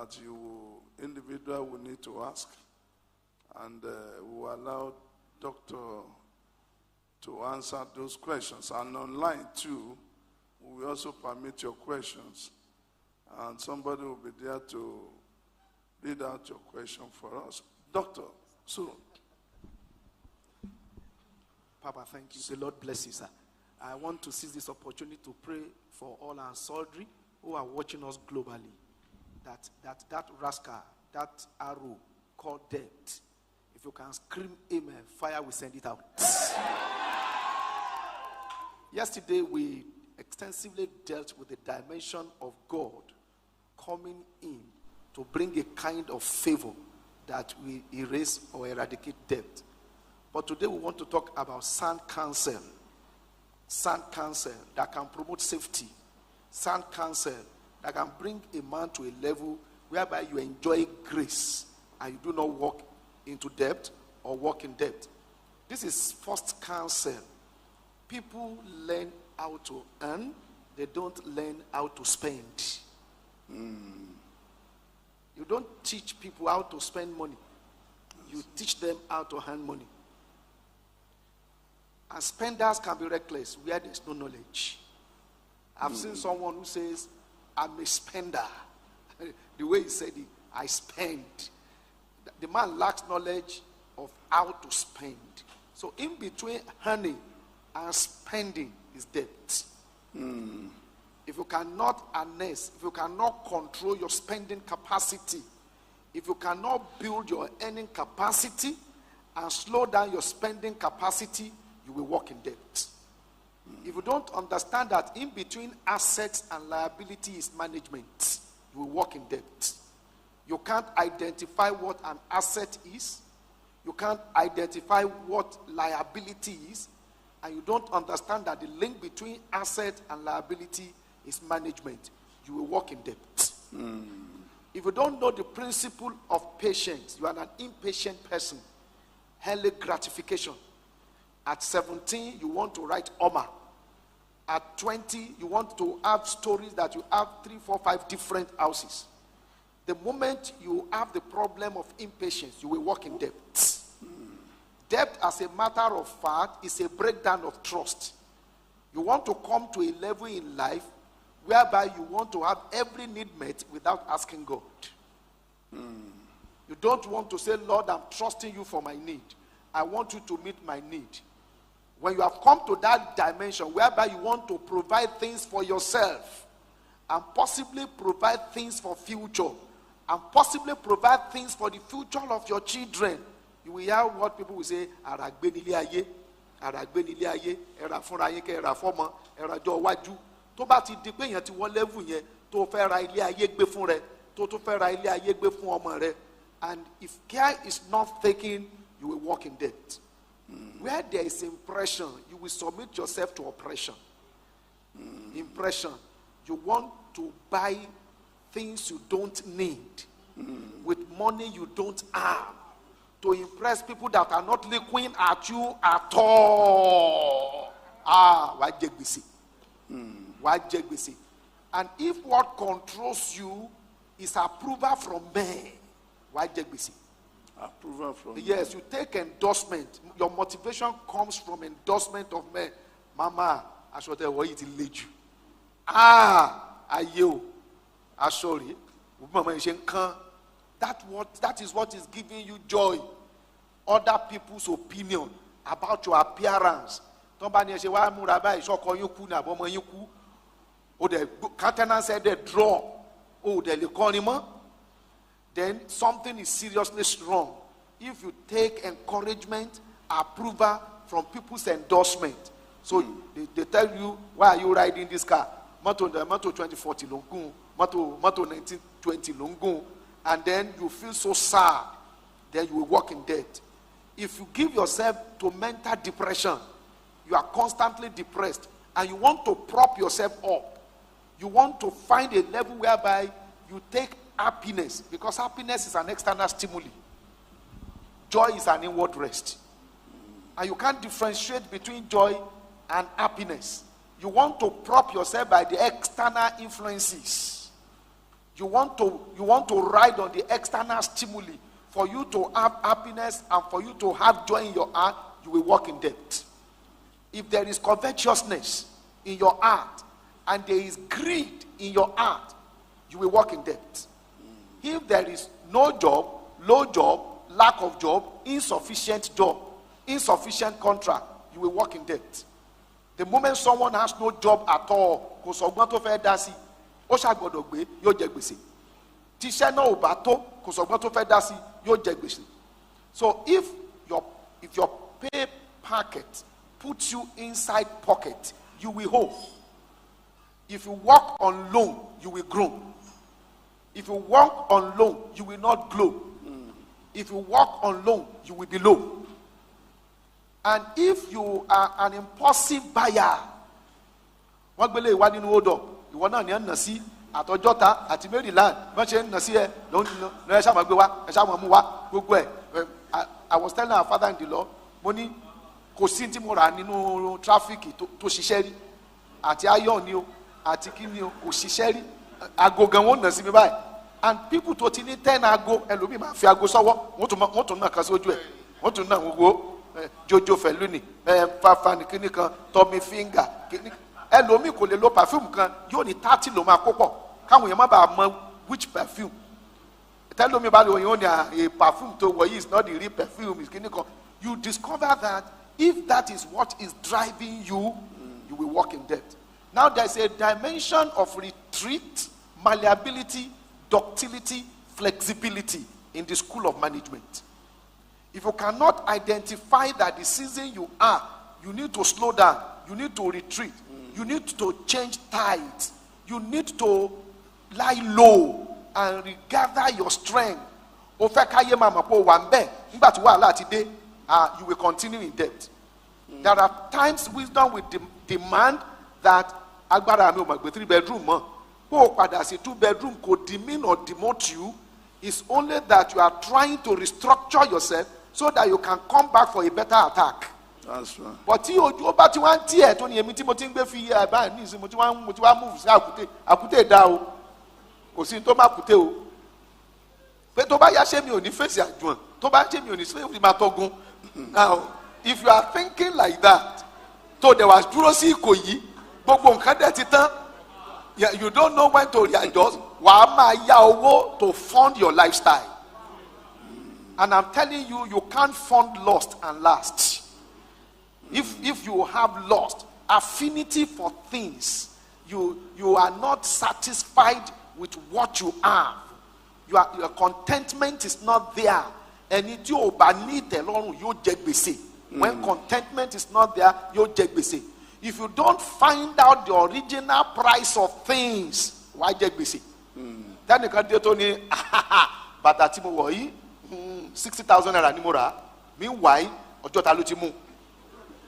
that individual will need to ask, and we will allow Doctor to answer those questions. And online too, we will also permit your questions, and somebody will be there to read out your question for us. Doctor, so. Papa, thank you. The Lord bless you, sir. I want to seize this opportunity to pray for all our soldiers who are watching us globally. That rascal, that arrow called death, if you can scream amen, fire will send it out. Yesterday we extensively dealt with the dimension of God coming in to bring a kind of favor that will erase or eradicate debt. But today we want to talk about sound counsel. Sound counsel that can promote safety. Sound counsel that can bring a man to a level whereby you enjoy grace and you do not walk into debt or walk in debt. This is first counsel. People learn how to earn, they don't learn how to spend. You don't teach people how to spend money. You teach them how to earn money. And spenders can be reckless where there's no knowledge. I've seen someone who says, I'm a spender. The way he said it, I spend. The man lacks knowledge of how to spend. So in between earning and spending is debt. If you cannot harness, if you cannot control your spending capacity, if you cannot build your earning capacity and slow down your spending capacity, you will walk in debt. If you don't understand that in between assets and liability is management, you will walk in debt. You can't identify what an asset is. You can't identify what liability is. And you don't understand that the link between asset and liability is management. You will walk in debt. If you don't know the principle of patience, you are an impatient person. Early gratification. At 17, you want to write Oma. At 20, you want to have stories that you have 3, 4, 5 different houses. The moment you have the problem of impatience, you will walk in debt. Debt, as a matter of fact, is a breakdown of trust. You want to come to a level in life whereby you want to have every need met without asking God. You don't want to say, Lord, I'm trusting you for my need. I want you to meet my need. When you have come to that dimension whereby you want to provide things for yourself and possibly provide things for future and possibly provide things for the future of your children, you will hear what people will say, Aragbe nile aye, era funra yin ke era fomo, era jo waju. Tó bá ti di pé yẹn ti wọ́n level yẹn, tó fẹ́ ra ilé ayé gbé fún rẹ, tó tún fẹ́ ra ilé ayé gbé fún ọmọ rẹ. And if care is not taken, you will walk in debt. Where there is impression, you will submit yourself to oppression. Impression. You want to buy things you don't need with money you don't have to impress people that are not looking at you at all. Why jegbisi? Why jegbisi? And if what controls you is approval from men, why jegbisi? Approval from yes, you take endorsement. Your motivation comes from endorsement of men. Mama, I should tell you, it will lead you. Are you? Sorry. That is what is giving you joy. Other people's opinion about your appearance. Said they draw. Then something is seriously wrong. If you take encouragement, approval from people's endorsement. So they tell you, why are you riding this car? Moto 2040 Longun, Moto 1920 Longun. And then you feel so sad. Then you will walk in debt. If you give yourself to mental depression, you are constantly depressed. And you want to prop yourself up. You want to find a level whereby you take happiness, because happiness is an external stimuli. Joy is an inward rest. And you can't differentiate between joy and happiness. You want to prop yourself by the external influences. You want to ride on the external stimuli for you to have happiness and for you to have joy in your heart. You will walk in debt. If there is covetousness in your heart and there is greed in your heart, you will walk in debt. If there is no job, low job, lack of job, insufficient contract, you will walk in debt. The moment someone has no job at all, kò sọ́gbọ́n tó fẹ́ dá sí, ó ṣàgbọ́dọ̀ gbé, yóò jẹ gbèsè. Tíṣẹ́ náà ò bá tó, kò sọ́gbọ́n tó fẹ́ dá sí, yóò jẹ gbèsè. So if your pay packet puts you inside pocket, you will hold. If you walk on loan, you will grow. If you walk on loan, you will not glow. If you walk on loan, you will be low. And if you are an impulsive buyer, what will you want in order? You want to know see at Ojota, at Maryland, much in Nasia, don't know, I was telling our father-in-law, money, Cosinti Moranino traffic to Shisheri, at Ionio, at Tikinio, Shisheri, I go Gamon, Nasi buy. And people totally 10 ago, and Lumi, Fiago Sawa, want to knock us, want to know. Jojo Feluni, Fafan Kinika, Tommy Finger, and Lomi could low perfume can you only 30 Loma Coco. Can we remember which perfume? Tell me about a perfume to where is not the real perfume is clinical. You discover that if that is what is driving you, you will walk in debt. Now there's a dimension of retreat, malleability, ductility, flexibility in the school of management. If you cannot identify that the season you are, you need to slow down, you need to retreat, you need to change tides, you need to lie low and regather your strength. You will continue in debt. There are times wisdom will demand that agbára mi ò mọ̀ gbé 3-bedroom mọ́. Kó o padà sí 2-bedroom kò demean or demote you. It's only that you are trying to restructure yourself so that you can come back for a better attack. That's right. But tí ojú bá ti wá ń tiẹ̀ tó ní èmi tí mo ti ń gbé fi báyìí ní ìsìn mo ti wá move sí àkúté dá o. Kò sí tó má kúté o. Pé tó bá yá ṣé mi ò ní fèsì àjùmọ̀. Tó bá ṣé mi ò ní fèsì máa tọ́gun. Now, if you are thinking like that, tó dẹ̀ wá dúró sí Ìkòyí, gbogbo nǹkan dẹ̀ ti tán. You don't know when to readjust. Wàá máa yá owó to fund your lifestyle. And I'm telling you, you can't fund lust and last. If you have lust, affinity for things, you are not satisfied with what you have. Your contentment is not there. And when contentment is not there, you jegbese. If you don't find out the original price of things, why jegbese? Then you can do it, but that's 60,000 naira ni mo rà. Meanwhile, ọjọ́ ta ló ti mú.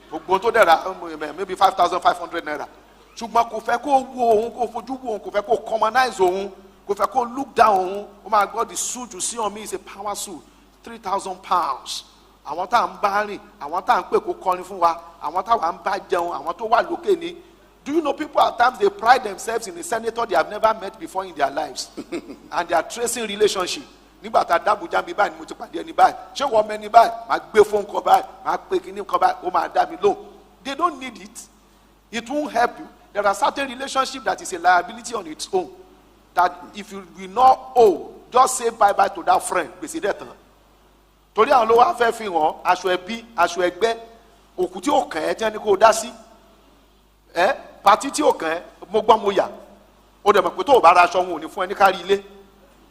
Gbogbo tó dẹ̀ rà maybe 5,500 naira. Ṣùgbọ́n kò fẹ́ kó wo òun, kò fojú wo òun, kò fẹ́ kó commonize òun, kò fẹ́ kó look down òun. Oh my God, the suit you see on me is a power suit, 3,000 pounds. Àwọn tá à ń bá rìn, àwọn tá à ń pè kó kọrin fún wa, àwọn tá à ń bá jẹun, àwọn tó wà lókè ni. Do you know people at times they pride themselves in a senator they have never met before in their lives, and they are tracing relationship. Nígbà tá a dábùjá mi báyìí ni mo ti pàdé ẹni báyìí. Ṣé wọ́n mẹ́ni báyìí? Màá gbé fóònù kan báyìí, màá pè kíní kan báyìí, ó máa dá mi lóhùn. They don't need it. It won't help you. There are certain relationships that is a liability on its own. That if you will not owe, just say bye-bye to that friend. Gbèsè dẹ̀ tán. Torí àwọn olówó afẹ́ fi hàn aṣọ ẹbí, aṣọ ẹgbẹ́, òkú tí ó kàn ẹ́ tí wọ́n ní kó o dá sí. Pàtí tí ó kàn ẹ́, mo gbọ́ mo yà. Ó dẹ̀ mọ̀ pé tó o bá ra aṣọ wọn ò ní fún ẹ ní kárí ilé.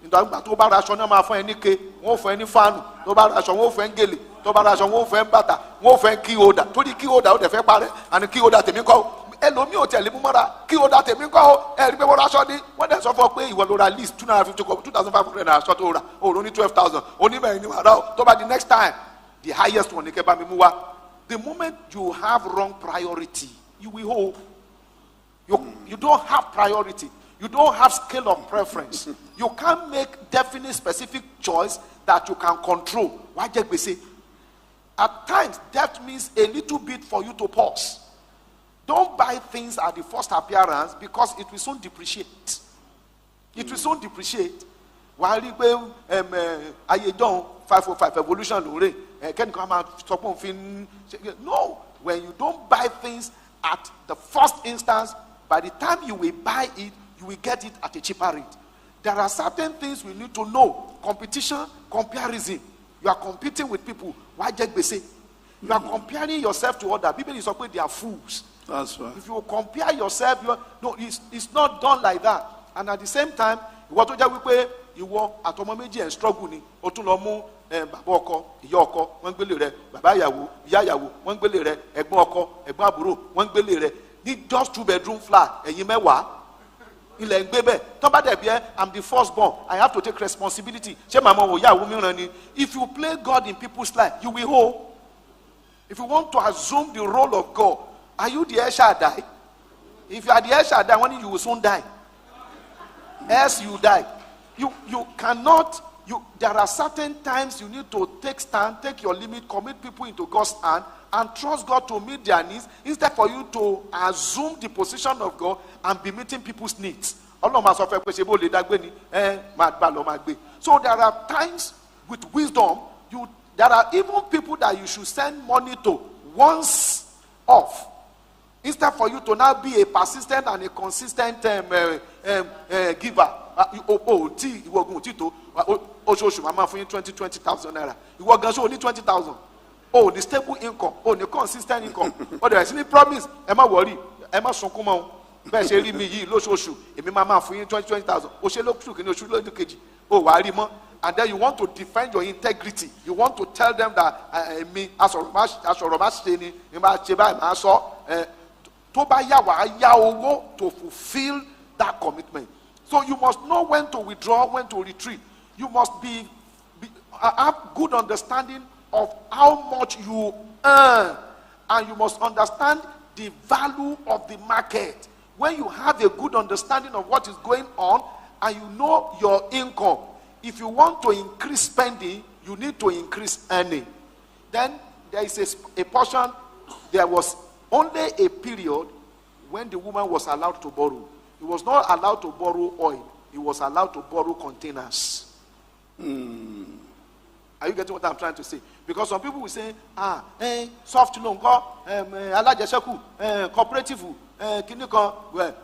Nígbà tó bá ra aṣọ náà máa fún ẹ ní ke, wọ́n fún ẹ ní fáànù, tó bá ra aṣọ wọ́n fún ẹ ń gèlè, tó bá ra aṣọ wọ́n fún ẹ ń bàtà, wọ́n fún ẹ kí hódà, torí kí hódà ó dẹ̀ fẹ́ parẹ́, àní kí hódà tèmi kọ́ ẹlòmíì ò tẹ̀lé mú mọ́ra kí hódà tèmi kọ́ ẹ̀rí pé wọ́n ra aṣọ ní wọ́n dẹ̀ sọ fún ọ pé ìwọ ló ra list 2,500 naira aṣọ tó rà òòrùn ní 12,000 onímọ̀ ẹni wà rà tó bá di next time the highest one ní kẹ́ bá mi mú wá. The moment you have wrong priority, you will hold. You don't have priority. You don't have scale of preference. You can't make definite specific choice that you can control. Why jegbese? At times, debt means a little bit for you to pause. Don't buy things at the first appearance because it will soon depreciate. It will soon depreciate. While you pay ayé john 505 evolution lóore kẹ́nìkan máa sọ pé òfin. No, when you don't buy things at the first instance, by the time you will buy it, you will get it at a cheaper rate. There are certain things we need to know. Competition, comparison. You are competing with people. Why just be say? You are comparing yourself to others. People is they are fools. That's right. If you compare yourself, no, it's not done like that. And at the same time, what to just we you walk at meji and struggle ni. Otun lo mu baba ọkọ, ìyá ọkọ, wọ́n gbélé rẹ̀, baba ìyàwó, ìyá ìyàwó, wọ́n gbélé rẹ̀, ẹ̀gbọ́n ọkọ, ẹ̀gbọ́n àbúrò, wọ́n gbélé rẹ̀. Need just 2-bedroom flat. Ẹ̀yin mẹ́wàá. Ilẹ̀ ń gbé bẹ́ẹ̀. Tó bá dẹ̀ bí I'm the firstborn. I have to take responsibility. Ṣé màmá wò ìyàwó mìíràn ni? If you play God in people's life, you will hold. If you want to assume the role of God, are you the El Shaddai? If you are the El Shaddai, one day you will soon die. Else you die. You cannot. There are certain times you need to take stand, take your limit, commit people into God's hand, and trust God to meet their needs instead for you to assume the position of God and be meeting people's needs. So there are times with wisdom, there are even people that you should send money to once off, instead for you to now be a persistent and a consistent giver. Mama for you 20,000 naira. You work only 20,000. Oh, the stable income. Oh, the consistent income. Oh, there is any promise. Emma worry. Emma sonkumo. Bẹ́ẹ̀ ṣe rí mi yìí lóṣooṣù. Èmi máa fún yín 20,000. O ṣe lóṣù kìíní oṣù lóṣù kejì. Oh, wàá rí mọ́. And then you want to defend your integrity. You want to tell them that me asọ̀rọ̀ má ṣe ni mi máa ṣe báyìí máa sọ. Tó bá yá wàá yá owó to fulfill that commitment. So you must know when to withdraw, when to retreat. You must have good understanding of how much you earn, and you must understand the value of the market. When you have a good understanding of what is going on and you know your income, if you want to increase spending, you need to increase earning. Then there is a portion. There was only a period when the woman was allowed to borrow. He was not allowed to borrow oil. He was allowed to borrow containers. Are you getting what I'm trying to say? Because some people will say, soft loan, cooperative, well,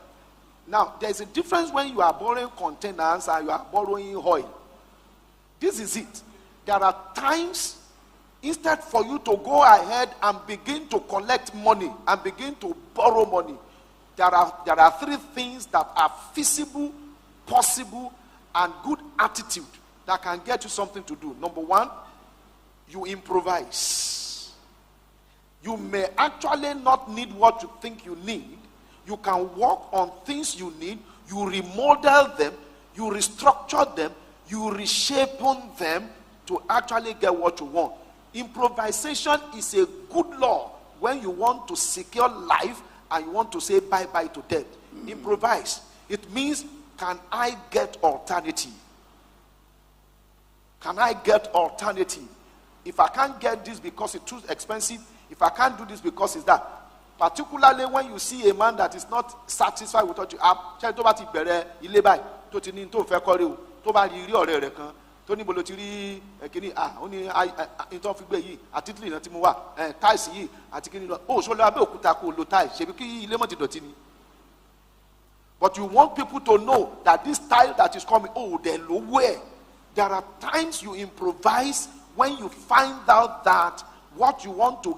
now there's a difference when you are borrowing containers and you are borrowing oil. This is it. There are times, instead for you to go ahead and begin to collect money and begin to borrow money, there are three things that are feasible, possible, and good attitude that can get you something to do. Number one, you improvise. You may actually not need what you think you need. You can work on things you need. You remodel them. You restructure them. You reshape them to actually get what you want. Improvisation is a good law when you want to secure life and you want to say bye-bye to death. Improvise. It means, can I get alternative? Can I get alternative? If I can't get this because it's too expensive, if I can't do this because it's that. Particularly when you see a man that is not satisfied with what you have, Tony Bolotiri, but you want people to know that this style that is coming, they're nowhere. There are times you improvise when you find out that what you want to